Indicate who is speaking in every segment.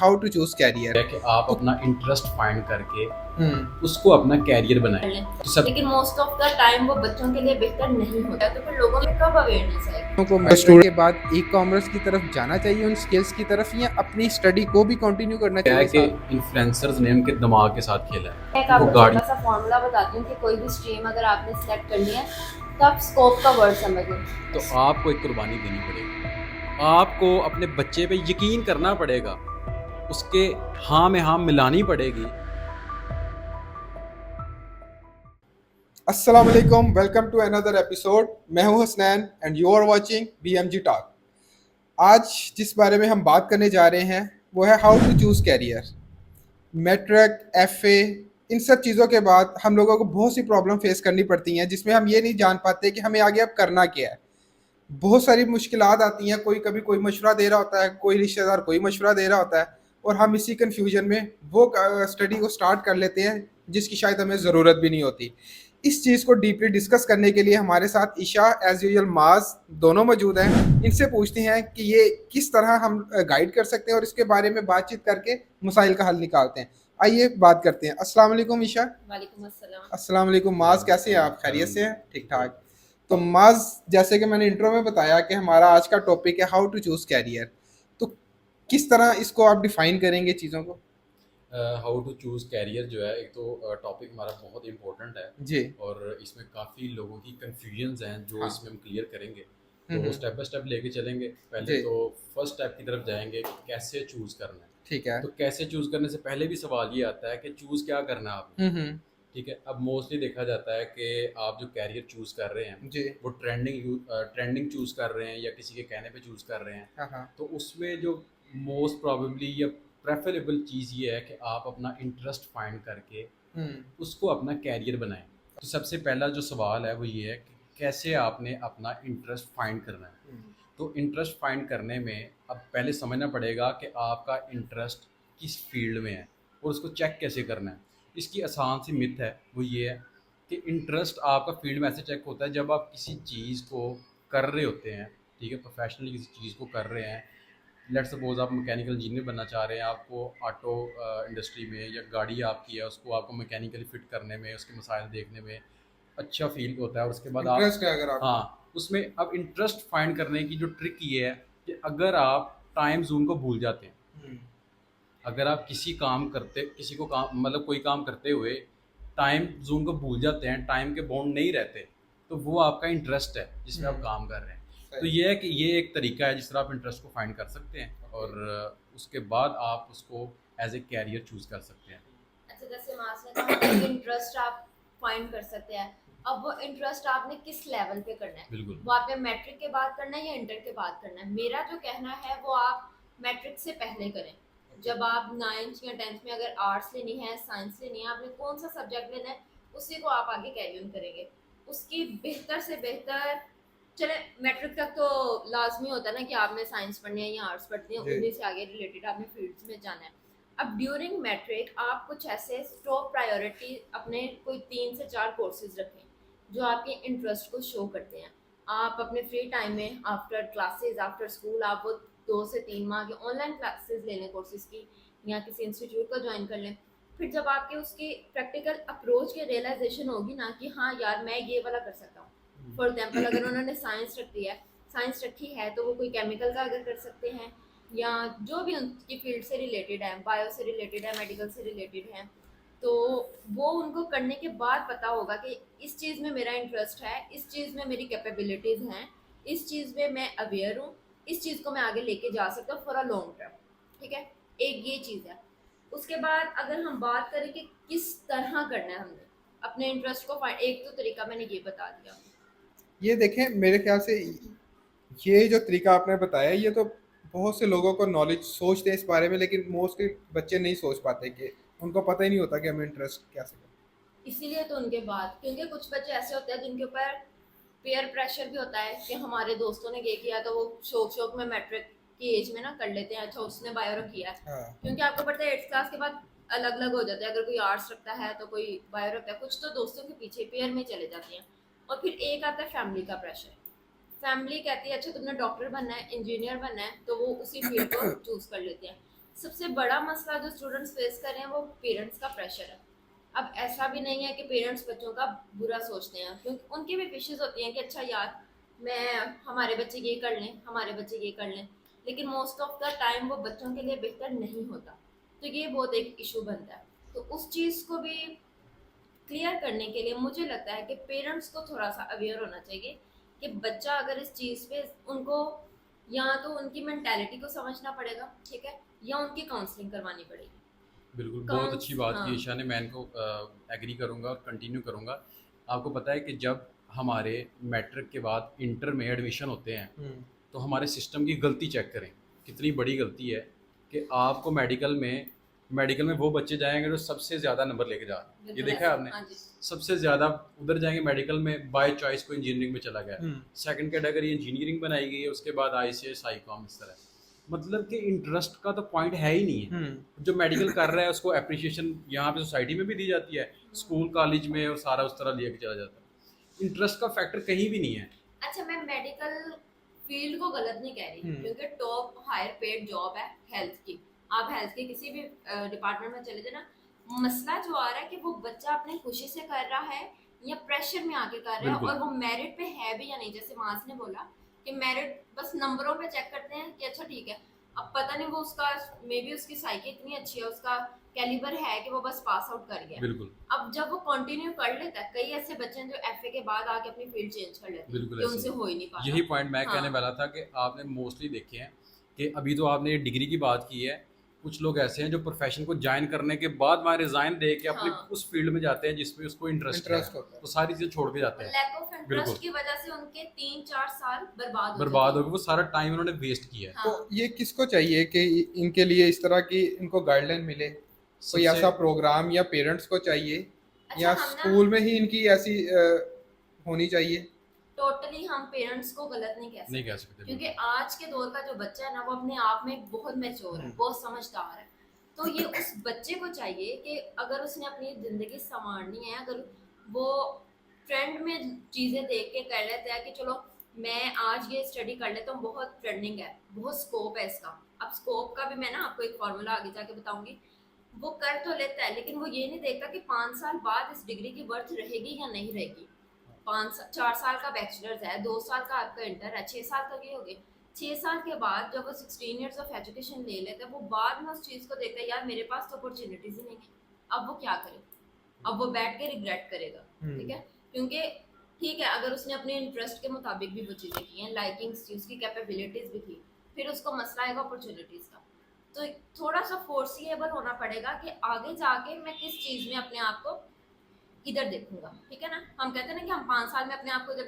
Speaker 1: How to choose career
Speaker 2: है कि आप अपना इंटरेस्ट फाइंड करके
Speaker 1: हम्म
Speaker 2: उसको अपना कैरियर बनाएं। तो सब
Speaker 3: लेकिन मोस्ट ऑफ द टाइम वो बच्चों के लिए बेहतर नहीं होता, तो फिर लोगों में कब अवेयरनेस आएगी?
Speaker 1: को मैट्रिक के बाद ई कॉमर्स की तरफ जाना चाहिए उन स्किल्स की तरफ या अपनी स्टडी को भी कंटिन्यू करना
Speaker 2: क्या है
Speaker 1: चाहिए
Speaker 2: कि
Speaker 1: साथ।
Speaker 2: इन्फ्लुएंसर्स ने उनके दिमाग के साथ खेला है
Speaker 3: एक
Speaker 2: कि वो
Speaker 3: आपको
Speaker 2: गाड़ी
Speaker 3: छोटा सा फॉर्मूला बताती हूँ कि कोई भी स्ट्रीम अगर आपने सेलेक्ट करनी है तो आप स्कोप का वर्ड समझें।
Speaker 2: तो आपको एक कुर्बानी देनी पड़ेगी। आपको अपने बच्चे पे यकीन करना पड़ेगा, उसके हाँ में हाँ मिलानी पड़ेगी।
Speaker 1: अस्सलाम वालेकुम, वेलकम टू अनदर एपिसोड। मैं हूं Hasnain and you are watching BMG talk. आज जिस बारे में हम बात करने जा रहे हैं वो है how to choose career. Matric, FA, इन सब चीज़ों के बाद हम लोगों को बहुत सी प्रॉब्लम फेस करनी पड़ती हैं जिसमें हम ये नहीं जान पाते कि हमें आगे अब करना क्या है। बहुत सारी मुश्किलात आती हैं, कोई कभी कोई मशवरा दे रहा होता है, कोई रिश्तेदार कोई मशवरा दे रहा होता है और हम इसी कन्फ्यूजन में वो स्टडी को स्टार्ट कर लेते हैं जिसकी शायद हमें ज़रूरत भी नहीं होती। इस चीज़ को डीपली डिस्कस करने के लिए हमारे साथ ईशा एज यूजल माज दोनों मौजूद हैं। इनसे पूछते हैं कि ये किस तरह हम गाइड कर सकते हैं और इसके बारे में बातचीत करके मसाइल का हल निकालते हैं। आइए बात करते हैं। अस्सलाम वालेकुम ईशा।
Speaker 3: वालेकुम अस्सलाम।
Speaker 1: अस्सलाम वालेकुम माज, कैसे हैं आप? खैरियत से हैं? ठीक ठाक। तो माज, जैसे कि मैंने इंट्रो में बताया कि हमारा आज का टॉपिक है हाउ टू चूज कैरियर। तो किस तरह इसको आप डिफाइन करेंगे चीज़ों को?
Speaker 2: हाउ टू चूज़ कैरियर जो है, एक तो टॉपिक हमारा बहुत इंपॉर्टेंट है
Speaker 1: जी।
Speaker 2: और इसमें काफ़ी लोगों की कन्फ्यूजन्स हैं जो
Speaker 1: हाँ।
Speaker 2: इसमें हम क्लियर करेंगे। तो स्टेप बाय स्टेप लेके चलेंगे। पहले
Speaker 1: जी।
Speaker 2: तो फर्स्ट स्टेप की तरफ जाएंगे कि कैसे चूज़ करना है।
Speaker 1: ठीक है।
Speaker 2: तो कैसे चूज़ करने से पहले भी सवाल ये आता है कि चूज़ क्या करना है आपने।
Speaker 1: हम्म।
Speaker 2: ठीक है, अब मोस्टली देखा जाता है कि आप जो कैरियर चूज़ कर रहे हैं
Speaker 1: जी।
Speaker 2: वो ट्रेंडिंग चूज़ कर रहे हैं या किसी के कहने पे चूज़ कर रहे हैं।
Speaker 1: हाँ हाँ।
Speaker 2: तो उसमें जो मोस्ट प्रॉबेबली या प्रेफरेबल चीज़ ये है कि आप अपना इंटरेस्ट फाइंड करके
Speaker 1: हम्म।
Speaker 2: उसको अपना कैरियर बनाएं। तो सबसे पहला जो सवाल है वो ये है कि कैसे आपने अपना इंटरेस्ट फाइंड करना है। तो इंटरेस्ट फाइंड करने में अब पहले समझना पड़ेगा कि आपका इंटरेस्ट किस फील्ड में है और उसको चेक कैसे करना है। इसकी आसान सी मिथ है, वो ये है कि इंटरेस्ट आपका फील्ड में ऐसे चेक होता है जब आप किसी चीज़ को कर रहे होते हैं। ठीक है, प्रोफेशनली किसी चीज़ को कर रहे हैं। लेट सपोज आप मैकेनिकल इंजीनियर बनना चाह रहे हैं, आपको ऑटो इंडस्ट्री में या गाड़ी आपकी है उसको आपको मैकेनिकली फिट करने में, उसके मसाइल देखने में अच्छा फील होता है। और उसके बाद आप
Speaker 1: इंटरेस्ट है अगर आपको।
Speaker 2: हाँ, उसमें अब इंटरेस्ट फाइंड करने की जो ट्रिक ये है कि अगर आप टाइम जोन को भूल जाते हैं,
Speaker 1: हम्म।
Speaker 2: अगर आप किसी को काम मतलब कोई काम करते हुए टाइम जोन को भूल जाते हैं, टाइम के बॉन्ड नहीं रहते, तो वो आपका इंटरेस्ट है जिसमें आप काम कर रहे हैं। तो
Speaker 1: सही।
Speaker 2: ये है कि ये एक तरीका है जिस तरह आप इंटरेस्ट को फाइंड कर सकते हैं और उसके बाद आप उसको एज ए कैरियर चूज कर सकते हैं।
Speaker 3: अच्छा, जैसे मास ने कहा कि इंटरेस्ट आप फाइंड कर सकते हैं। अब वो इंटरेस्ट आपने किस लेवल पे करना है?
Speaker 2: बिल्कुल।
Speaker 3: वो आपने मैट्रिक के बाद करना है या इंटर के बाद करना है? मेरा जो कहना है वो आप मैट्रिक से पहले करें। जब आप 9th या 10th में अगर आर्ट्स लेनी है, साइंस लेनी है, आपने कौन सा सब्जेक्ट लेना है उसी को आप आगे कैरी ऑन करेंगे। उसकी बेहतर से बेहतर, चले मैट्रिक तक तो लाजमी होता है ना कि आपने साइंस पढ़नी है या आर्ट्स पढ़नी है,
Speaker 1: जी।
Speaker 3: उन्हीं से आगे रिलेटेड आपने फील्ड्स में जाना है। अब ड्यूरिंग मैट्रिक आप कुछ ऐसे टॉप प्रायोरिटी अपने कोई 3 से 4 कोर्सेज रखें जो आपके इंटरेस्ट को शो करते हैं। आप अपने फ्री टाइम में आफ्टर क्लासेस, आफ्टर स्कूल, आप वो 2 से 3 माह की ऑनलाइन क्लासेस ले लें कोर्सेज की, या किसी इंस्टीट्यूट को ज्वाइन कर लें। फिर जब आपके उसकी प्रैक्टिकल अप्रोच की रियलाइजेशन होगी ना कि हाँ यार मैं ये वाला कर सकता हूँ। फॉर एग्जाम्पल, अगर उन्होंने साइंस रखी है तो वो कोई केमिकल का अगर कर सकते हैं या जो भी उनकी फील्ड से रिलेटेड है, बायो से रिलेटेड है, मेडिकल से रिलेटेड है, तो वो उनको करने के बाद पता होगा कि इस चीज़ में मेरा इंटरेस्ट है, इस चीज़ में मेरी कैपेबिलिटीज़ हैं, इस चीज़ में मैं अवेयर हूँ, इस चीज़ को मैं आगे लेके जा सकता हूँ फॉर अ लॉन्ग टर्म। ठीक है, एक ये चीज़ है। उसके बाद अगर हम बात करें कि किस तरह करना है हमने अपने इंटरेस्ट को फाइंड, एक तो तरीका मैंने ये बता दिया।
Speaker 1: ये देखें, मेरे ख्याल से ये जो तरीका आपने बताया ये तो बहुत से लोगों को नॉलेज सोचते हैं इस बारे में, लेकिन मोस्टली बच्चे नहीं सोच पाते कि उनको पता ही नहीं होता कि हमें इंटरेस्ट कैसे करें।
Speaker 3: इसीलिए तो उनके बाद, क्योंकि कुछ बच्चे ऐसे होते हैं जिनके ऊपर पेयर प्रेशर भी होता है कि हमारे दोस्तों ने ये किया तो वो शौक शौक में मैट्रिक की एज में ना कर लेते हैं। अच्छा, उसने बायो रखी है,
Speaker 1: हाँ।
Speaker 3: क्योंकि आपको पता है 8th क्लास के बाद अलग अलग हो जाते हैं। अगर कोई आर्ट्स रखता है तो कोई बायो रखता है, कुछ तो दोस्तों के पीछे पेयर में चले जाते हैं। और फिर एक आता है फैमिली का प्रेशर। फैमिली कहती है अच्छा तुमने डॉक्टर बनना है, इंजीनियर बनना है, तो वो उसी फील्ड को चूज कर लेते हैं। सबसे बड़ा मसला जो स्टूडेंट्स फेस कर रहे हैं वो पेरेंट्स का प्रेशर है। अब ऐसा भी नहीं है कि पेरेंट्स बच्चों का बुरा सोचते हैं, क्योंकि उनकी भी विशेष होती हैं कि अच्छा यार मैं हमारे बच्चे ये कर लें, हमारे बच्चे ये कर लें, लेकिन मोस्ट ऑफ द टाइम वो बच्चों के लिए बेहतर नहीं होता। तो ये बहुत एक इशू बनता है। तो उस चीज़ को भी क्लियर करने के लिए मुझे लगता है कि पेरेंट्स को थोड़ा सा अवेयर होना चाहिए कि बच्चा अगर इस चीज़ पे उनको या तो उनकी मेंटालिटी को समझना पड़ेगा, ठीक है, या उनकी काउंसलिंग करवानी पड़ेगी।
Speaker 2: बिल्कुल, बहुत अच्छी बात
Speaker 3: हाँ।
Speaker 2: की ईशा ने, मैं इनको एग्री करूँगा और कंटिन्यू करूँगा। आपको पता है कि जब हमारे मैट्रिक के बाद इंटर में एडमिशन होते हैं, तो हमारे सिस्टम की गलती चेक करें, कितनी बड़ी गलती है कि आपको मेडिकल में वो बच्चे जाएंगे जो सबसे ज़्यादा नंबर लेके जा रहे हैं। ये
Speaker 3: बिल्कुल
Speaker 2: देखा है
Speaker 3: ऐसा,
Speaker 2: आपने?
Speaker 3: हाँ जी।
Speaker 2: सबसे ज़्यादा उधर जाएंगे मेडिकल में, बाय चॉइस को इंजीनियरिंग में चला गया, सेकंड कैटेगरी इंजीनियरिंग बनाई गई है, उसके बाद ICS ICOM इस तरह। मतलब कि इंटरेस्ट का तो पॉइंट है ही नहीं है। जो मेडिकल कर रहा है उसको अप्रिशिएशन यहाँ पे सोसाइटी में भी दी जाती है, स्कूल कॉलेज में, और सारा उस तरह लिया के चला जाता है। इंटरेस्ट का फैक्टर कहीं भी नहीं है।
Speaker 3: अच्छा, मैं मेडिकल फील्ड को गलत नहीं कह रही, क्योंकि टॉप हायर पेड जॉब है हेल्थ की। आप हेल्थ के किसी भी डिपार्टमेंट में चले जाए ना, मसला जो आ रहा है कि वो बच्चा अपनी खुशी से कर रहा है या प्रेशर में आके कर रहा है,
Speaker 2: बिल्कुल।
Speaker 3: और वो मेरिट पे है भी या नहीं। जैसे मास ने बोला कि मेरिट बस नंबरों पे चेक करते हैं कि अच्छा ठीक है, अब पता नहीं वो उसका मे बी उसकी साइकी इतनी अच्छी है, उसका कैलिबर है कि वो बस पास आउट कर गया।
Speaker 2: बिल्कुल
Speaker 3: अब जब वो कंटिन्यू कर लेता है, कई ऐसे बच्चे हैं जो FA के बाद आके अपनी फील्ड चेंज कर लेते हैं,
Speaker 2: बिल्कुल
Speaker 3: कि
Speaker 2: ऐसे
Speaker 3: उनसे
Speaker 2: ही।
Speaker 3: हो ही नहीं पाता।
Speaker 2: यही पॉइंट मैं
Speaker 3: हाँ।
Speaker 2: कहने वाला था कि आपने मोस्टली देखे हैं कि अभी तो आपने डिग्री की बात की है, कुछ लोग ऐसे हैं जो प्रोफेशन को ज्वाइन करने के बाद वहाँ रिजाइन दे के अपने
Speaker 3: हाँ।
Speaker 2: उस फील्ड में जाते हैं जिसमें उसको इंटरेस्ट
Speaker 1: इंटरेस्ट होता है।
Speaker 2: तो सारी चीज़ें छोड़ के जाते हैं।
Speaker 3: लैक ऑफ
Speaker 2: बिल्कुल।
Speaker 3: इंटरेस्ट की वजह से उनके 3-4 साल बर्बाद
Speaker 2: बर्बाद
Speaker 3: जाते
Speaker 2: हो गए, वो सारा टाइम उन्होंने वेस्ट किया है।
Speaker 3: हैं। हाँ।
Speaker 1: तो ये किसको चाहिए कि इनके लिए इस तरह की इनको गाइडलाइन मिले? कोई
Speaker 2: सबसे
Speaker 1: ऐसा प्रोग्राम या पेरेंट्स को चाहिए,
Speaker 3: अच्छा,
Speaker 1: या
Speaker 3: हम ना
Speaker 1: स्कूल में ही इनकी ऐसी होनी चाहिए?
Speaker 3: टोटली हम पेरेंट्स को गलत नहीं कह
Speaker 2: नहीं
Speaker 3: सकते,
Speaker 2: कह सकते।
Speaker 3: क्योंकि
Speaker 2: बिल्कुल।
Speaker 3: आज के दौर का जो बच्चा है ना, वो अपने आप में बहुत मैच्योर है, बहुत समझदार है। तो ये उस बच्चे को चाहिए कि अगर उसने अपनी जिंदगी संवारनी है, अगर वो ट्रेंड में चीजें देख के कर लेता है कि चलो मैं आज ये स्टडी कर लेता हूँ, बहुत ट्रेंडिंग है, बहुत स्कोप है इसका। अब स्कोप का भी मैं ना आपको एक फॉर्मूला आगे जाके बताऊंगी। वो कर तो लेता है, लेकिन वो ये नहीं देखता कि 5 साल बाद इस डिग्री की वर्थ रहेगी या नहीं रहेगी। 4 साल का बैचलर्स है, 2 साल का आपका इंटर है, 6 साल तक ये हो गए। 6 साल के बाद जब वो 16 इयर्स ऑफ एजुकेशन ले लेते हैं, वो बाद में उस चीज़ को देखता है यार मेरे पास तो अपॉर्चुनिटीज ही नहीं है। अब वो क्या करे? अब वो बैठ के रिग्रेट करेगा, ठीक है, क्योंकि ठीक है अगर उसने अपने इंटरेस्ट के मुताबिक भी वो चीज़ें की हैं, लाइकिंग्स थी, उसकी कैपेबिलिटीज भी थी, फिर उसको मसला आएगा अपॉर्चुनिटीज का। तो थोड़ा सा फोर्सिएबल होना पड़ेगा कि आगे जाके मैं किस चीज़ में अपने आप को इधर देखूंगा, ठीक है ना। हम कहते हैं ना कि हम 5 साल में अपने आप को इधर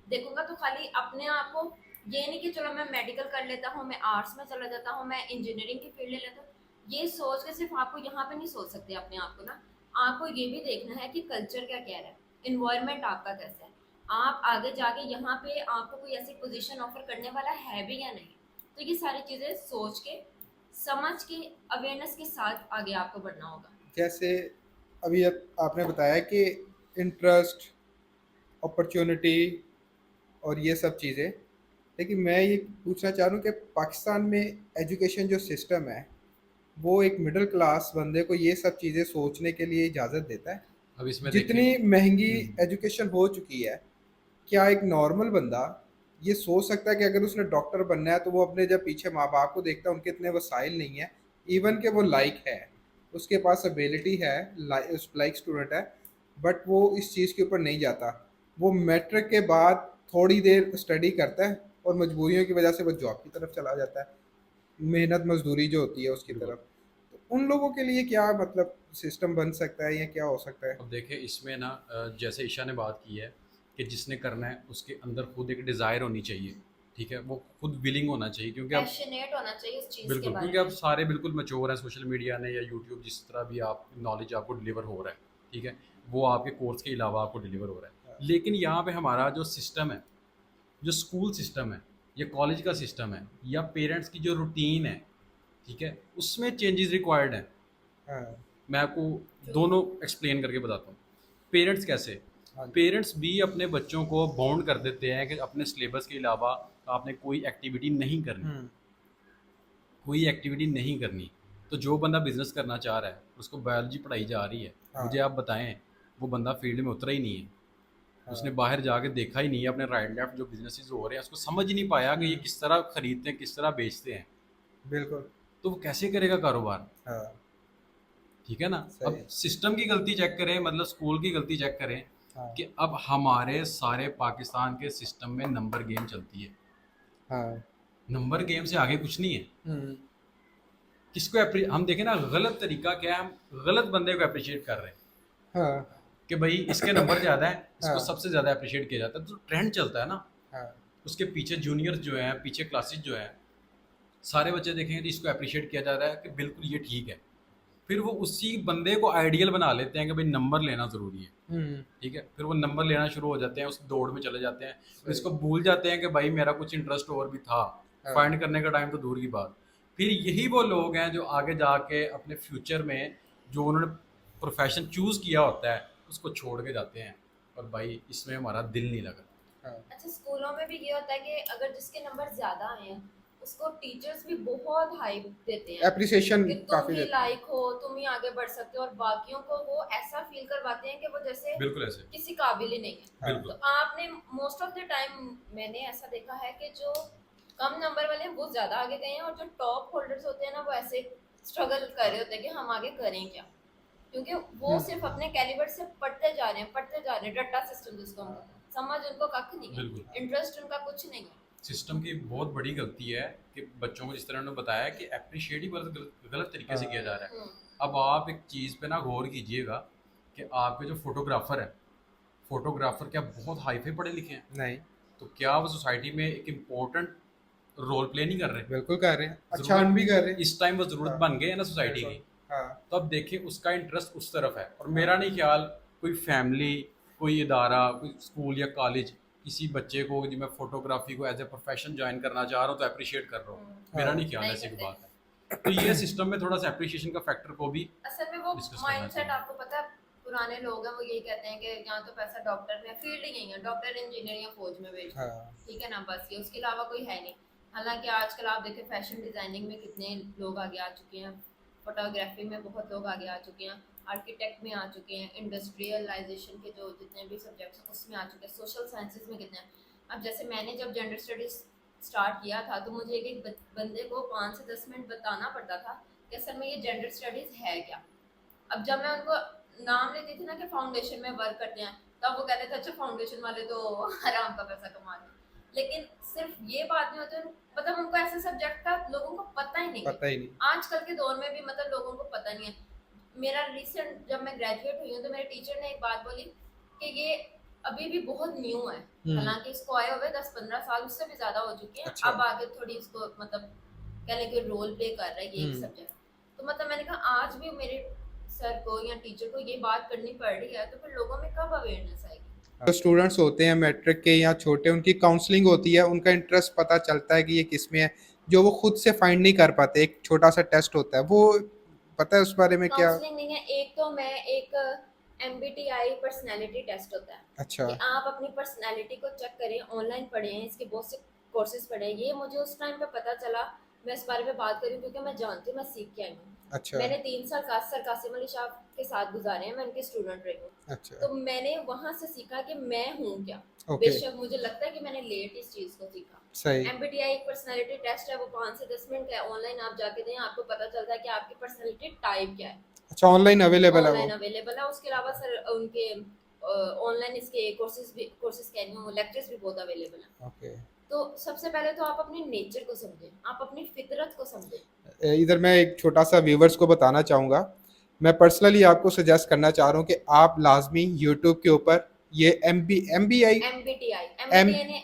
Speaker 3: देखूंगा, तो खाली अपने आप को ये नहीं कि चलो मैं मेडिकल कर लेता हूँ, मैं आर्ट्स में चला जाता हूँ, मैं इंजीनियरिंग की फील्ड ले लेता हूँ। ये सोच के सिर्फ आपको यहाँ पे नहीं सोच सकते अपने आप को ना, आपको ये भी देखना है कि कल्चर क्या कह रहा है, इन्वायरमेंट आपका कैसा है, आप आगे जाके यहाँ पे आपको कोई ऐसी पोजीशन ऑफर करने वाला है भी या नहीं। तो ये सारी चीज़ें सोच के समझ के अवेयरनेस के साथ आगे आपको बढ़ना होगा।
Speaker 1: जैसे अभी आपने बताया कि इंटरेस्ट, अपॉर्चुनिटी और ये सब चीज़ें, लेकिन मैं ये पूछना चाह रहा हूँ कि पाकिस्तान में एजुकेशन जो सिस्टम है वो एक मिडिल क्लास बंदे को ये सब चीज़ें सोचने के लिए इजाज़त देता है?
Speaker 2: अब इसमें
Speaker 1: जितनी
Speaker 2: देखें,
Speaker 1: महंगी एजुकेशन हो चुकी है, क्या एक नॉर्मल बंदा ये सोच सकता है कि अगर उसने डॉक्टर बनना है तो वो अपने जब पीछे माँ बाप को देखता है उनके इतने वसाइल नहीं है, इवन के वो लाइक है, उसके पास एबिलिटी है, लाइक स्टूडेंट है, बट वो इस चीज़ के ऊपर नहीं जाता। वो मैट्रिक के बाद थोड़ी देर स्टडी करता है और मजबूरियों की वजह से वो जॉब की तरफ चला जाता है, मेहनत मजदूरी जो होती है उसकी
Speaker 2: बिल्कुल।
Speaker 1: तरफ। तो उन लोगों के लिए क्या मतलब सिस्टम बन सकता है या क्या हो सकता है?
Speaker 2: अब देखिए इसमें ना जैसे ईशा ने बात की है कि जिसने करना है उसके अंदर खुद एक डिज़ायर होनी चाहिए, ठीक है, वो खुद विलिंग होना चाहिए, क्योंकि अब
Speaker 3: पैशनेट होना चाहिए उस चीज़ के
Speaker 2: बिल्कुल,
Speaker 3: बारे
Speaker 2: क्योंकि
Speaker 3: में।
Speaker 2: अब सारे बिल्कुल मैच्योर हैं, सोशल मीडिया ने या यूट्यूब जिस तरह भी आप नॉलेज आपको डिलीवर हो रहा है, ठीक है, वो आपके कोर्स के अलावा आपको डिलीवर हो रहा है। लेकिन यहाँ पे हमारा जो सिस्टम है, जो स्कूल सिस्टम है या कॉलेज का सिस्टम है या पेरेंट्स की जो रूटीन है, ठीक है, उसमें चेंजेस रिक्वायर्ड हैं।
Speaker 1: हाँ।
Speaker 2: मैं आपको दोनों एक्सप्लेन करके बताता हूँ। पेरेंट्स कैसे,
Speaker 1: हाँ जी।
Speaker 2: पेरेंट्स भी अपने बच्चों को बाउंड कर देते हैं कि अपने सिलेबस के अलावा आपने कोई एक्टिविटी नहीं करनी, कोई एक्टिविटी नहीं करनी। तो जो बंदा बिजनेस करना चाह रहा है उसको बायोलॉजी पढ़ाई जा रही है,
Speaker 1: हाँ।
Speaker 2: मुझे आप बताएं वो बंदा फील्ड में उतरा ही नहीं है,
Speaker 1: हाँ।
Speaker 2: उसने बाहर जाके देखा ही नहीं है अपने राइट लेफ्ट जो बिजनेसेस हो रहे हैं, उसको समझ ही नहीं पाया कि ये किस तरह खरीदते हैं किस तरह बेचते हैं,
Speaker 1: बिल्कुल।
Speaker 2: तो वो कैसे करेगा कारोबार।
Speaker 1: हाँ।
Speaker 2: ठीक है ना।
Speaker 1: सही।
Speaker 2: अब सिस्टम की गलती चेक करें, मतलब स्कूल की गलती चेक करें
Speaker 1: हाँ।
Speaker 2: कि अब हमारे सारे पाकिस्तान के सिस्टम में नंबर गेम चलती है,
Speaker 1: हाँ।
Speaker 2: नंबर गेम से आगे कुछ नहीं है।
Speaker 1: हम्म।
Speaker 2: किसको हम देखें ना, गलत तरीका क्या है, हम गलत बंदे को अप्रिशिएट कर रहे हैं
Speaker 1: हाँ।
Speaker 2: कि भाई इसके नंबर ज़्यादा है, इसको
Speaker 1: हाँ।
Speaker 2: सबसे ज़्यादा अप्रिशिएट किया जाता है, तो ट्रेंड चलता है ना।
Speaker 1: हाँ।
Speaker 2: उसके पीछे जूनियर जो है, पीछे क्लासेस जो है, सारे बच्चे देखेंगे तो इसको अप्रिशिएट किया जा रहा है कि बिल्कुल ये ठीक है, फिर वो उसी बंदे को आइडियल बना लेते हैं कि भाई नंबर लेना ज़रूरी है।
Speaker 1: हम्म।
Speaker 2: ठीक है, फिर वो नंबर लेना शुरू हो जाते हैं, उस दौड़ में चले जाते हैं, फिर
Speaker 1: सही।
Speaker 2: इसको भूल जाते हैं कि भाई मेरा कुछ इंटरेस्ट और भी था,
Speaker 1: हाँ।
Speaker 2: फाइंड करने का टाइम तो दूर की बात। फिर यही वो लोग हैं जो आगे जाके अपने फ्यूचर में जो उन्होंने प्रोफेशन चूज़ किया होता है उसको छोड़ के जाते हैं, और भाई इसमें हमारा दिल नहीं लगा।
Speaker 1: हाँ।
Speaker 3: अच्छा, स्कूलों में भी ये होता है कि अगर जिसके नंबर ज्यादा आए हैं उसको टीचर्स भी बहुत हाई देते हैं
Speaker 1: एप्रिसिएशन
Speaker 3: कि तुम
Speaker 1: काफी
Speaker 3: ही
Speaker 1: देते हैं।
Speaker 3: लायक हो, तुम ही आगे बढ़ सकते हो, और बाकियों को वो ऐसा फील करवाते हैं कि वो जैसे
Speaker 2: बिल्कुल ऐसे।
Speaker 3: किसी काबिल ही नहीं है।
Speaker 1: हाँ।
Speaker 2: बिल्कुल।
Speaker 3: तो आपने मोस्ट ऑफ द टाइम मैंने ऐसा देखा है कि जो कम नंबर वाले हैं वो ज्यादा आगे गए हैं, और जो टॉप होल्डर्स होते हैं ना वो ऐसे स्ट्रगल कर रहे होते हैं कि हम आगे करें क्या, क्योंकि वो सिर्फ अपने कैलिबर से पढ़ते जा रहे हैं, रट्टा सिस्टम जिसको हम कहते हैं, समझ उनको कख नहीं है,
Speaker 2: बिल्कुल।
Speaker 3: इंटरेस्ट उनका कुछ नहीं है।
Speaker 2: सिस्टम की बहुत बड़ी गलती है कि बच्चों को जिस तरह उन्होंने बताया कि अप्रिशिएट ही गलत तरीके से किया जा रहा है। अब आप एक चीज़ पे ना गौर कीजिएगा कि आपके जो फोटोग्राफर है, फोटोग्राफर क्या बहुत हाई फाई पढ़े लिखे हैं?
Speaker 1: नहीं,
Speaker 2: तो क्या वो सोसाइटी में एक इम्पोर्टेंट रोल प्ले नहीं कर रहे?
Speaker 1: बिल्कुल कर रहे हैं, अच्छा
Speaker 2: ज़रूरत-
Speaker 1: अर्न भी कर रहे हैं।
Speaker 2: इस टाइम वो ज़रूरत
Speaker 1: हाँ।
Speaker 2: बन गए है ना सोसाइटी की।
Speaker 1: हाँ।
Speaker 2: तो अब देखिए उसका इंटरेस्ट उस तरफ है, और मेरा नहीं ख्याल कोई फैमिली, कोई इदारा, कोई स्कूल या कॉलेज किसी बच्चे को जो मैं फोटोग्राफी को एज ए प्रोफेशन ज्वाइन करना चाह रहा हूँ तो अप्रिशिएट कर रहा हूँ, मेरा नहीं ख्याल
Speaker 3: नहीं
Speaker 2: ऐसी कोई
Speaker 3: करते।
Speaker 2: बात है। तो ये सिस्टम में थोड़ा सा अप्रिशिएशन का फैक्टर को भी
Speaker 3: असल में वो
Speaker 2: डिस्कस करना
Speaker 3: माइंडसेट
Speaker 2: चाहिए।
Speaker 3: आपको पता है, पुराने लोग हैं वो यही कहते हैं कि यहाँ तो पैसा डॉक्टर में, फील्ड ही नहीं है, डॉक्टर इंजीनियर या फौज में भेज दो,
Speaker 1: हाँ।
Speaker 3: ठीक है ना, बस ये, उसके अलावा कोई है नहीं। हालांकि आजकल आप देखें फैशन डिजाइनिंग में कितने लोग आगे आ चुके हैं, फोटोग्राफी में बहुत लोग आगे आ चुके हैं, आर्किटेक्ट में आ चुके हैं, इंडस्ट्रियलाइजेशन के जो जितने भी सब्जेक्ट्स हैं उसमें आ चुके हैं, सोशल साइंसेज में कितने हैं। अब जैसे मैंने जब जेंडर स्टडीज स्टार्ट किया था तो मुझे एक एक बंदे को 5 से 10 मिनट बताना पड़ता था कि असल में ये जेंडर स्टडीज है क्या। अब जब मैं उनको नाम लेती थी ना कि फाउंडेशन में वर्क करते हैं, तब वो कहते थे अच्छा फाउंडेशन वाले तो आराम का पैसा कमा रहे हैं। लेकिन सिर्फ ये बात नहीं होती, मतलब उनको ऐसे सब्जेक्ट का लोगों को पता ही नहीं है।
Speaker 1: पता ही नहीं।
Speaker 3: आजकल के दौर में भी मतलब लोगों को पता नहीं है। मेरा रिसेंट जब मैं ग्रेजुएट हुई हूँ तो मेरे टीचर ने एक बात बोली कि ये अभी भी बहुत न्यू है, हालांकि इसको आए हुए 10-15 साल उससे भी ज्यादा हो चुके हैं।
Speaker 1: अच्छा।
Speaker 3: अब आगे थोड़ी इसको मतलब कहने के रोल प्ले कर रहा है ये एक सब्जेक्ट। तो मतलब मैंने कहा आज भी मेरे सर को या टीचर को ये बात करनी पड़ रही है, तो फिर लोगों में कब अवेयरनेस आएगी।
Speaker 1: जो स्टूडेंट्स होते हैं मैट्रिक के या छोटे, उनकी काउंसलिंग होती है, उनका इंटरेस्ट पता चलता है कि ये किस में है, जो वो खुद से फाइंड नहीं कर पाते। एक छोटा सा टेस्ट होता है, वो पता है उस बारे में क्या?
Speaker 3: काउंसलिंग नहीं है, एक तो मैं एक MBTI पर्सनैलिटी टेस्ट होता है
Speaker 1: अच्छा।
Speaker 3: कि आप अपनी पर्सनैलिटी को चेक करें, ऑनलाइन पढ़े हैं, इसके बहुत से कोर्सेज पढ़े हैं। ये मुझे उस टाइम पे पता चला, मैं इस बारे में बात करी क्योंकि मैं जानती हूँ, मैं सीख के आई हूँ।
Speaker 1: अच्छा।
Speaker 3: मैंने 3 साल सर कासिम अली शाह के साथ गुजारे हैं, मैं उनकी स्टूडेंट रही हूँ।
Speaker 1: अच्छा।
Speaker 3: तो मैंने वहाँ से सीखा कि मैं हूँ क्या।
Speaker 1: ओके।
Speaker 3: बेशक मुझे लगता है कि मैंने लेट इस चीज को सीखा।
Speaker 1: सही।
Speaker 3: MBTI एक पर्सनैलिटी टेस्ट है, वो 5 से 10 मिनट का है, ऑनलाइन आप जाके दें, आपको पता चलता है कि आपकी पर्सनैलिटी टाइप क्या है।
Speaker 1: अच्छा, ऑनलाइन अवेलेबल है
Speaker 3: ऑनलाइन
Speaker 1: वो?
Speaker 3: अवेलेबल है। उसके अलावा सर उनके ऑनलाइन इसके कोर्सेज कह रही हूँ, लेक्चर्स भी बहुत अवेलेबल हैं।
Speaker 1: ओके।
Speaker 3: तो सबसे पहले तो आप अपने नेचर को समझें, आप अपनी फितरत को समझें।
Speaker 1: इधर मैं एक छोटा सा व्यूवर्स को बताना चाहूँगा, मैं पर्सनली आपको सजेस्ट करना चाह रहा हूँ कि आप लाजमी यूट्यूब के ऊपर ये MBTI
Speaker 3: ने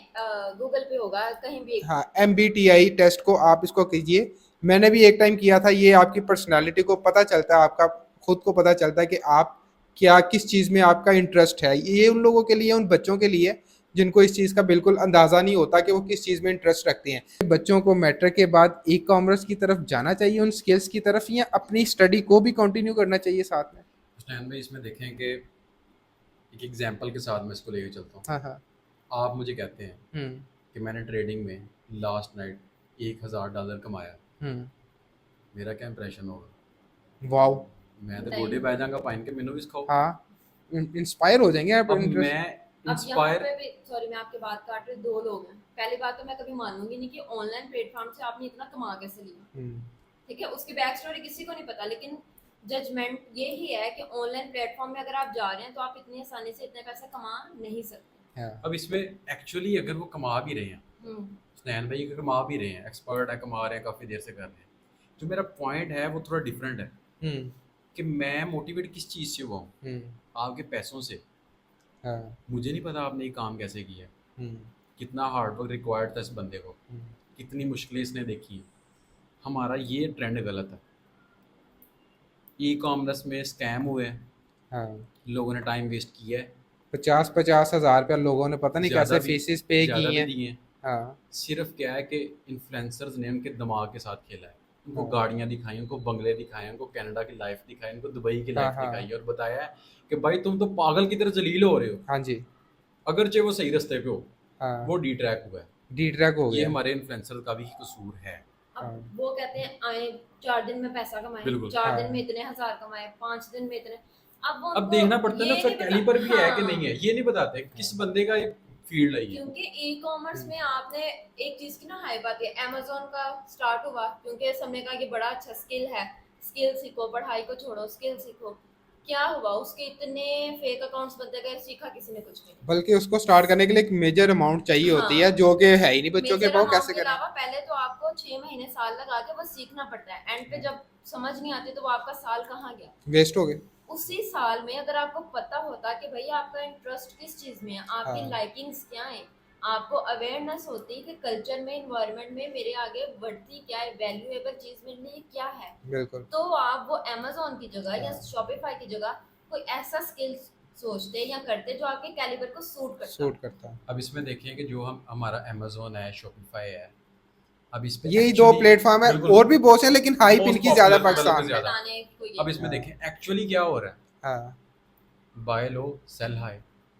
Speaker 3: गूगल पे होगा कहीं भी।
Speaker 1: हाँ, MBTI टेस्ट को आप इसको कीजिए। मैंने भी एक टाइम किया था। ये आपकी पर्सनालिटी को पता चलता है, आपका खुद को पता चलता है कि आप क्या, किस चीज़ में आपका इंटरेस्ट है। ये उन लोगों के लिए, उन बच्चों के लिए जिनको इस चीज़ का बिल्कुल अंदाज़ा नहीं होता कि वो किस चीज़ में इंटरेस्ट रखते हैं। बच्चों को मैट्रिक के बाद ई कॉमर्स की तरफ जाना चाहिए, उन स्किल्स की तरफ, या अपनी स्टडी को भी कंटिन्यू करना चाहिए साथ में?
Speaker 2: हुसनैन भाई इसमें देखें कि एक एग्जांपल के साथ मैं इसको लेके चलता हूँ।
Speaker 1: हाँ हाँ।
Speaker 2: आप मुझे कहते हैं कि मैंने ट्रेडिंग में लास्ट नाइट $1000 कमाया, मेरा क्या इंप्रेशन होगा?
Speaker 1: वाओ।
Speaker 2: मैं तो
Speaker 3: नहीं।
Speaker 2: गोडे पै जाऊंगा पाइन के, मैनू भी सिखाओ।
Speaker 1: हाँ, इंस्पायर हो जाएंगे आप
Speaker 2: अब
Speaker 1: इंटरेस्ट।
Speaker 2: मैं
Speaker 3: अब यहाँ
Speaker 2: इंस्पायर
Speaker 3: पे भी, सॉरी मैं आपकी बात काट रही, दो लोग हैं। पहली बात तो मैं कभी मानूंगी नहीं कि ऑनलाइन प्लेटफॉर्म से आपने इतना कमा कैसे लिया, ठीक है, उसकी बैक स्टोरी किसी को नहीं पता, लेकिन जजमेंट ये ही है कि ऑनलाइन प्लेटफॉर्म में अगर आप जा रहे हैं तो आप इतनी आसानी से इतने पैसे कमा नहीं सकते।
Speaker 1: हाँ।
Speaker 2: अब इसमें एक्चुअली अगर वो कमा भी रहे हैं,
Speaker 3: हम्म।
Speaker 2: स्नैन भाई अगर कमा भी रहे हैं, एक्सपर्ट है, कमा रहे हैं, काफ़ी देर से कर रहे हैं, जो मेरा पॉइंट है वो थोड़ा डिफरेंट है
Speaker 1: हम्म।
Speaker 2: कि मैं मोटिवेट किस चीज़ से हुआ हूँ,
Speaker 1: हम्म।
Speaker 2: आपके पैसों से।
Speaker 1: हाँ।
Speaker 2: मुझे नहीं पता आपने ये काम कैसे किया,
Speaker 1: हम्म।
Speaker 2: कितना हार्ड वर्क रिक्वायर्ड था इस बंदे को,
Speaker 1: हम्म।
Speaker 2: कितनी मुश्किलें इसने देखी हैं। हमारा ये ट्रेंड गलत है। ई कॉमर्स में स्कैम हुए हैं,
Speaker 1: हाँ।
Speaker 2: लोगों ने टाइम वेस्ट किया है,
Speaker 1: 50-50 हज़ार रुपया लोगों ने पता नहीं कैसे फीसिस पे की
Speaker 2: ज़्यादा भी
Speaker 1: हैं।
Speaker 2: दिए हैं।
Speaker 1: हाँ।
Speaker 2: सिर्फ क्या है कि इन्फ्लुएंसर्स ने उनके दिमाग के साथ खेला है, उनको
Speaker 1: हाँ।
Speaker 2: गाड़ियाँ दिखाई, उनको बंगले दिखाए, उनको कनाडा की लाइफ दिखाई, उनको दुबई की
Speaker 1: हाँ।
Speaker 2: लाइफ
Speaker 1: हाँ।
Speaker 2: दिखाई और बताया है कि भाई तुम तो पागल की तरह जलील हो रहे हो,
Speaker 1: हाँ जी।
Speaker 2: अगरचे वो सही रास्ते पे हो।
Speaker 1: हाँ।
Speaker 2: वो डी ट्रैक हुआ है।
Speaker 1: डी ट्रैक हो
Speaker 2: ये
Speaker 1: गया।
Speaker 2: हमारे इन्फ्लुएंसर का भी कसूर है।
Speaker 3: अब
Speaker 1: हाँ।
Speaker 3: वो कहते हैं आए 4 दिन में पैसा कमाए,
Speaker 2: बिल्कुल।
Speaker 3: 4 दिन में
Speaker 1: हाँ।
Speaker 3: इतने हजार कमाए, 5 दिन में इतने। अब वो
Speaker 2: अब
Speaker 3: उनको
Speaker 2: देखना पड़ता है ना
Speaker 3: ये
Speaker 2: उसका
Speaker 3: नहीं पता,
Speaker 2: कैलिबर भी है कि
Speaker 3: हाँ,
Speaker 2: नहीं है, ये नहीं बताते किस बंदे का ये फील्ड है ये।
Speaker 3: क्योंकि ई कॉमर्स
Speaker 1: हम्म।
Speaker 3: में आपने एक चीज की ना हाइप आती है, अमेजोन का स्टार्ट हुआ क्योंकि सबने कहा ये बड़ा अच्छा स्किल है, स्किल सीखो, पढ़ाई को छोड़ो, स्किल सीखो। क्या हुआ, उसके इतने फेक अकाउंट्स बनते गए, सीखा किसी ने कुछ भी नहीं।
Speaker 1: बल्कि उसको स्टार्ट करने के लिए एक मेजर अमाउंट चाहिए होती है
Speaker 3: हाँ,
Speaker 1: जो कि है ही नहीं बच्चों के
Speaker 3: मेजर
Speaker 1: पास,
Speaker 3: अमाउंट
Speaker 1: कैसे
Speaker 3: के
Speaker 1: करें।
Speaker 3: अलावा पहले तो आपको 6 महीने साल लगा के बस सीखना पड़ता है, एंड पे जब समझ नहीं आती तो वो आपका साल कहाँ गया।
Speaker 1: वेस्ट हो गए।
Speaker 3: उसी साल में अगर आपको पता होता कि भाई आपका इंटरेस्ट किस चीज में है, आपकी
Speaker 1: हाँ।
Speaker 3: लाइकिंग्स क्या है, आपको अवेयरनेस होती कि कल्चर में, इन्वायरमेंट में मेरे आगे बढ़ती क्या है, वैल्यूएबल चीज मेरे लिए क्या है,
Speaker 1: बिल्कुल।
Speaker 3: तो आप वो अमेजोन की जगह या
Speaker 1: हाँ।
Speaker 3: शॉपिफाई की जगह कोई ऐसा स्किल सोचते या करते जो आपके कैलिबर को सूट करता।
Speaker 1: सूट करता है।
Speaker 2: अब इसमें देखिए कि जो हम हमारा अमेजोन है, शॉपिफाई है, अब इस पे
Speaker 1: यही दो
Speaker 2: एक्चुअली
Speaker 1: प्लेटफॉर्म है,
Speaker 2: बिल्कुल
Speaker 1: और भी बहुत से, लेकिन हाइप
Speaker 2: मोस्ट
Speaker 1: इनकी ज्यादा
Speaker 2: पॉपुलर मतलब
Speaker 1: पाकिस्तान में।
Speaker 2: ज्यादा।
Speaker 3: बताने को ये
Speaker 2: अब इसमें
Speaker 1: हाँ।
Speaker 2: देखें एक्चुअली क्या हो रहा है,
Speaker 1: हाँ।
Speaker 2: बाय लो सेल हाई,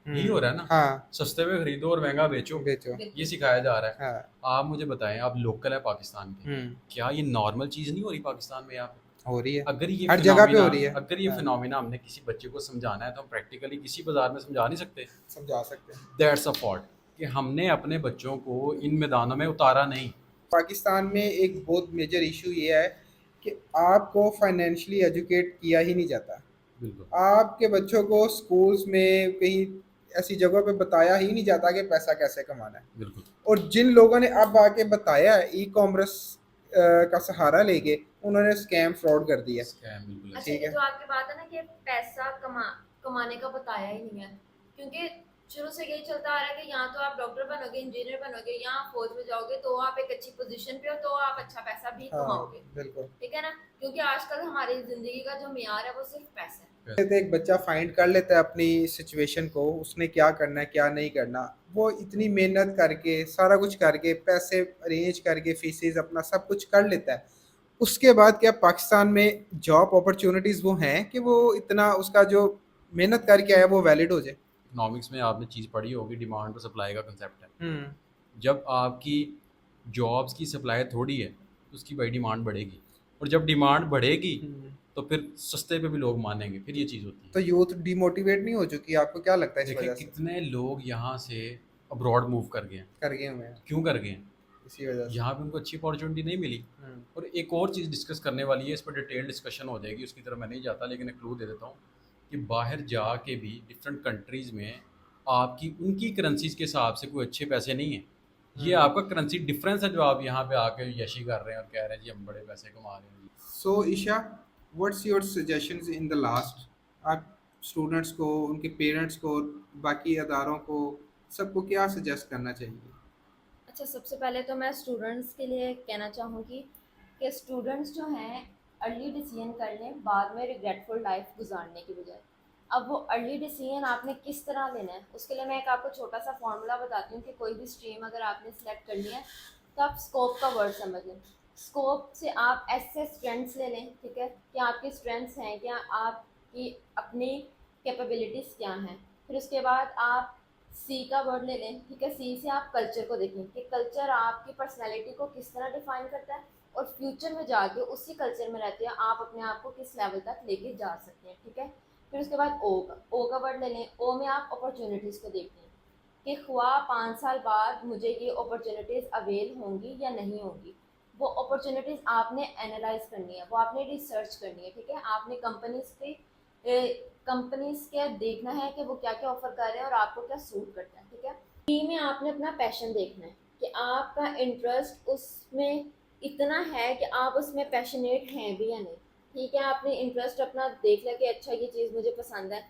Speaker 2: यही हो रहा है ना।
Speaker 1: हाँ।
Speaker 2: सस्ते में खरीदो और महंगा बेचो,
Speaker 1: बेचो।
Speaker 2: ये सिखाया जा रहा है।
Speaker 1: हाँ।
Speaker 2: आप मुझे बताएं, आप लोकल है पाकिस्तान के, क्या ये नॉर्मल चीज़ नहीं हो रही पाकिस्तान में यहाँ पे?
Speaker 1: हो रही है,
Speaker 2: अगर ये
Speaker 1: हर जगह पे
Speaker 2: फिनोमिना
Speaker 1: हो रही है।
Speaker 2: अगर ये
Speaker 1: हाँ।
Speaker 2: फिनोमिना हमने किसी बच्चे को समझाना है तो हम प्रैक्टिकली किसी बाजार में समझा नहीं सकते।
Speaker 1: समझा सकते हैं।
Speaker 2: दैट्स अ फॉल्ट कि हमने अपने बच्चों को इन मैदानों में उतारा नहीं।
Speaker 1: पाकिस्तान में एक बहुत मेजर इशू ये है कि आपको फाइनेंशियली एजुकेट किया ही नहीं जाता।
Speaker 2: बिल्कुल
Speaker 1: आपके बच्चों को स्कूल्स में कहीं ऐसी जगहों पे बताया ही नहीं जाता कि पैसा कैसे कमाना है।
Speaker 2: बिल्कुल।
Speaker 1: और जिन लोगों ने अब आके बताया है ई कॉमर्स का सहारा लेके, उन्होंने स्कैम फ्रॉड कर दिया।
Speaker 2: स्कैम बिल्कुल
Speaker 3: अच्छा,
Speaker 2: ऐसे।
Speaker 1: ठीक
Speaker 3: ये
Speaker 1: है।
Speaker 3: जो आपकी बात है ना कि पैसा कमाने का बताया ही नहीं है, क्योंकि शुरू से यही चलता आ रहा है कि यहाँ तो आप डॉक्टर बनोगे, इंजीनियर बनोगे, यहाँ फौज में जाओगे तो आप एक अच्छी पोजीशन पे हो तो आप अच्छा पैसा भी
Speaker 1: हाँ,
Speaker 3: कमाओगे,
Speaker 1: बिल्कुल।
Speaker 3: ठीक है ना, क्योंकि आजकल हमारी जिंदगी का जो मेयार है वो सिर्फ पैसा है।
Speaker 1: तो एक बच्चा फाइंड कर लेता है अपनी सिचुएशन को, उसने क्या करना है क्या नहीं करना। वो इतनी मेहनत करके, सारा कुछ करके, पैसे अरेंज करके, फीसेस अपना सब कुछ कर लेता है। उसके बाद क्या पाकिस्तान में जॉब अपॉर्चुनिटीज़ वो हैं कि वो इतना उसका जो मेहनत करके आया वो वैलिड हो जाए।
Speaker 2: इकोनॉमिक्स में आपने चीज़ पढ़ी होगी, डिमांड और सप्लाई का कंसेप्ट है।
Speaker 1: हम्म।
Speaker 2: जब आपकी जॉब्स की सप्लाई थोड़ी है तो उसकी भाई डिमांड बढ़ेगी, और जब डिमांड बढ़ेगी तो फिर सस्ते पे भी लोग मानेंगे, फिर ये चीज़ होती
Speaker 1: तो
Speaker 2: है।
Speaker 1: यूथ डिमोटिवेट नहीं हो चुकी? आपको क्या लगता है इस
Speaker 2: देखिए
Speaker 1: वजह से?
Speaker 2: कितने लोग यहाँ से अब्रॉड मूव कर गए हैं,
Speaker 1: कर गए हुए हैं
Speaker 2: क्यों कर गए हैं?
Speaker 1: इसी वजह से।
Speaker 2: यहाँ पे उनको अच्छी अपॉर्चुनिटी नहीं मिली। और एक और चीज़ डिस्कस करने वाली है, इस पर डिटेल डिस्कशन हो जाएगी, उसकी तरफ मैं नहीं जाता, लेकिन एक क्लू दे देता हूँ कि बाहर जाके भी डिफरेंट कंट्रीज़ में आपकी उनकी करेंसीज के हिसाब से कोई अच्छे पैसे नहीं हैं। ये आपका करेंसी डिफरेंस है जो आप यहाँ पे आके यशी कर रहे हैं और कह रहे हैं जी हम बड़े पैसे कमा रहे हैं जी।
Speaker 1: So Isha, what's your suggestions in the last? आप स्टूडेंट्स को, उनके पेरेंट्स को, बाकी अदारों को, सबको क्या सजेस्ट करना चाहिए?
Speaker 3: अच्छा, सबसे पहले तो मैं स्टूडेंट्स के लिए कहना चाहूँगी कि स्टूडेंट्स जो हैं अर्ली डिसीजन कर लें बाद में रिग्रेटफुल लाइफ गुजारने की बजाय। अब वो अर्ली डिसीजन आपने किस तरह लेना है, उसके लिए मैं एक आपको छोटा सा फॉर्मूला बताती हूँ कि कोई भी स्ट्रीम अगर आपने सेलेक्ट कर लिया है तो आप स्कोप का वर्ड समझ लें। स्कोप से आप ऐसे स्ट्रेंथ्स ले लें, ठीक है, कि आपकी स्ट्रेंथ्स हैं क्या, आपकी अपनी कैपेबिलिटीज़ क्या हैं। फिर उसके बाद आप सी का वर्ड ले लें, ठीक है, सी से आप कल्चर को देखें कि कल्चर आपकी पर्सनैलिटी को किस तरह डिफाइन करता है, और फ्यूचर में जाके उसी कल्चर में रहते हैं आप अपने आप को किस लेवल तक लेके जा सकते हैं, ठीक है। फिर उसके बाद ओ का वर्ड ले लें। ओ में आप अपॉर्चुनिटीज़ को देखते हैं कि ख्वाह 5 साल बाद मुझे ये अपॉर्चुनिटीज़ अवेल होंगी या नहीं होंगी। वो अपॉर्चुनिटीज़ आपने एनालाइज करनी है, वो आपने रिसर्च करनी है, ठीक है। आपने कंपनीज के देखना है कि वो क्या क्या ऑफर कर रहे हैं और आपको क्या सूट करता है, ठीक है। बी में आपने अपना पैशन देखना है कि आपका इंटरेस्ट उसमें इतना है कि आप उसमें पैशनेट हैं भी या नहीं, ठीक है। आपने इंटरेस्ट अपना देख लिया कि अच्छा ये चीज़ मुझे पसंद है।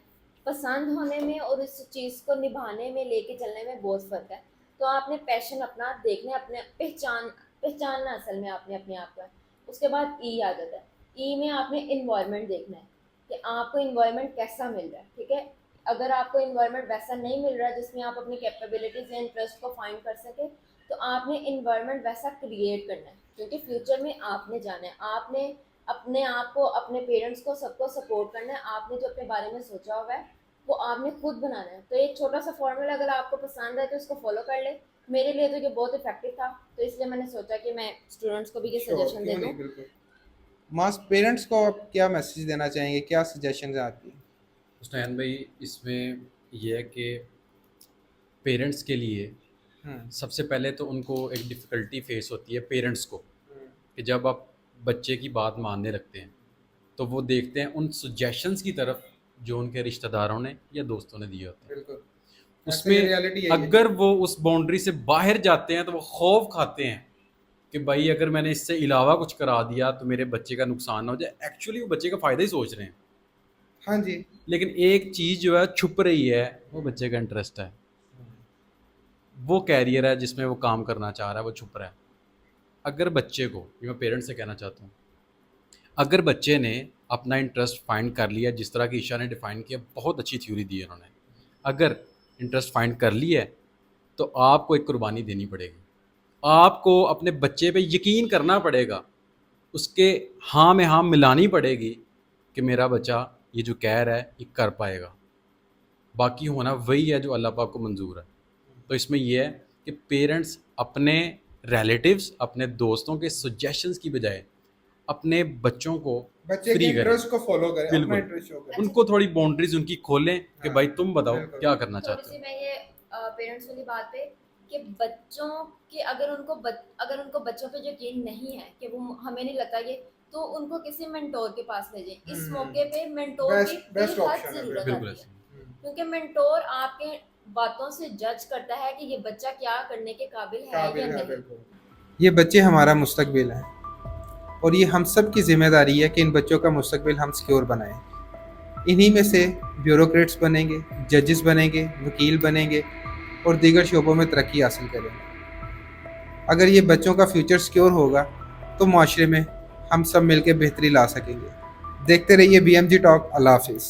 Speaker 3: पसंद होने में और इस चीज़ को निभाने में, लेके चलने में बहुत फ़र्क है। तो आपने पैशन अपना देखना है, अपने पहचानना असल में आपने अपने आप का। उसके बाद ई आ जाता है। ई में आपने इन्वायरमेंट देखना है कि आपको इन्वायरमेंट कैसा मिल रहा है, ठीक है। अगर आपको इन्वायरमेंट वैसा नहीं मिल रहा जिसमें आप अपनी कैपेबिलिटीज़ या इंटरेस्ट को फाइंड कर सके, तो आपने इन्वायरमेंट वैसा क्रिएट करना है, क्योंकि फ्यूचर में आपने जाना है। आपने अपने आप को, अपने पेरेंट्स को, सबको सपोर्ट करना है। आपने जो अपने बारे में सोचा हुआ है वो आपने खुद बनाना है। तो एक छोटा सा फॉर्मूला अगर आपको पसंद है तो उसको फॉलो कर ले। मेरे लिए तो ये बहुत इफेक्टिव था, तो इसलिए मैंने सोचा कि मैं स्टूडेंट्स को भी ये सजेशन दे दूँ।
Speaker 1: बिल्कुल। मास पेरेंट्स को आप क्या मैसेज देना चाहेंगे, क्या सजेशन है आपकी?
Speaker 2: हुसनैन भाई, इसमें यह है कि पेरेंट्स के लिए सबसे पहले तो उनको एक डिफ़िकल्टी फेस होती है पेरेंट्स को, कि जब आप बच्चे की बात मानने लगते हैं तो वो देखते हैं उन सजेशंस की तरफ जो उनके रिश्तेदारों ने या दोस्तों ने दिए होते हैं।
Speaker 1: बिल्कुल।
Speaker 2: उसमें
Speaker 1: रियलिटी यही है।
Speaker 2: अगर वो उस बाउंड्री से बाहर जाते हैं तो वो खौफ खाते हैं कि भाई अगर मैंने इससे अलावा कुछ करा दिया तो मेरे बच्चे का नुकसान ना हो जाए। एक्चुअली वो बच्चे का फ़ायदा ही सोच रहे हैं,
Speaker 1: हाँ जी।
Speaker 2: लेकिन एक चीज़ जो है छुप रही है, वो बच्चे का इंटरेस्ट है, वो कैरियर है जिसमें वो काम करना चाह रहा है, वो छुप रहा है। अगर बच्चे को, ये मैं पेरेंट्स से कहना चाहता हूँ, अगर बच्चे ने अपना इंटरेस्ट फाइंड कर लिया, जिस तरह की ईशा ने डिफ़ाइन किया, बहुत अच्छी थ्योरी दी है उन्होंने। अगर इंटरेस्ट फाइंड कर लिया है तो आपको एक कुर्बानी देनी पड़ेगी। आपको अपने बच्चे पे यकीन करना पड़ेगा, उसके हाँ में हाँ मिलानी पड़ेगी कि मेरा बच्चा ये जो कह रहा है ये कर पाएगा। बाकी होना वही है जो अल्लाह पाक को मंजूर है। तो इसमें यह है कि पेरेंट्स अपने रिलेटिव्स, अपने दोस्तों के सजेशंस की बजाय अपने बच्चों को
Speaker 1: बच्चे के
Speaker 2: फ्री करें,
Speaker 1: इंटरेस्ट को फॉलो करें, अपना
Speaker 2: बिल्कुल।
Speaker 1: इंटरेस्ट शो करें।
Speaker 2: उनको थोड़ी बाउंड्रीज उनकी खोलें कि
Speaker 1: हाँ,
Speaker 2: भाई तुम बताओ
Speaker 1: बिल्कुल।
Speaker 2: क्या करना
Speaker 3: थोड़ी
Speaker 2: चाहते
Speaker 3: सी
Speaker 2: हो।
Speaker 3: मैं ये पेरेंट्स वाली बात पे कि बच्चों के अगर उनको बच्चों पे यकीन नहीं है कि वो हमें नहीं लगता ये, तो उनको किसी मेंटोर के पास ले जाएं। इस मौके पे मेंटोर की
Speaker 1: बेस्ट
Speaker 3: बेहद
Speaker 1: ऑप्शन है।
Speaker 3: ज़रूरत
Speaker 2: बिल्कुल
Speaker 3: आती
Speaker 2: ऐसे।
Speaker 3: है, क्योंकि मेंटोर आपके बातों से जज करता है कि ये बच्चा क्या करने के काबिल है या नहीं।
Speaker 1: बिल्कुल। ये बच्चे हमारा मुस्तकबिल हैं और ये हम सब की जिम्मेदारी है कि इन बच्चों का मुस्तकबिल हम सिक्योर बनाएं। इन्हीं में से ब्यूरोक्रेट्स बनेंगे, जजेस बनेंगे, वकील बनेंगे और दीगर शोबों में तरक्की हासिल करेंगे। अगर ये बच्चों का फ्यूचर सिक्योर होगा तो माशरे में हम सब मिलकर बेहतरी ला सकेंगे। देखते रहिए BMG टॉक। अल्लाह हाफिज़।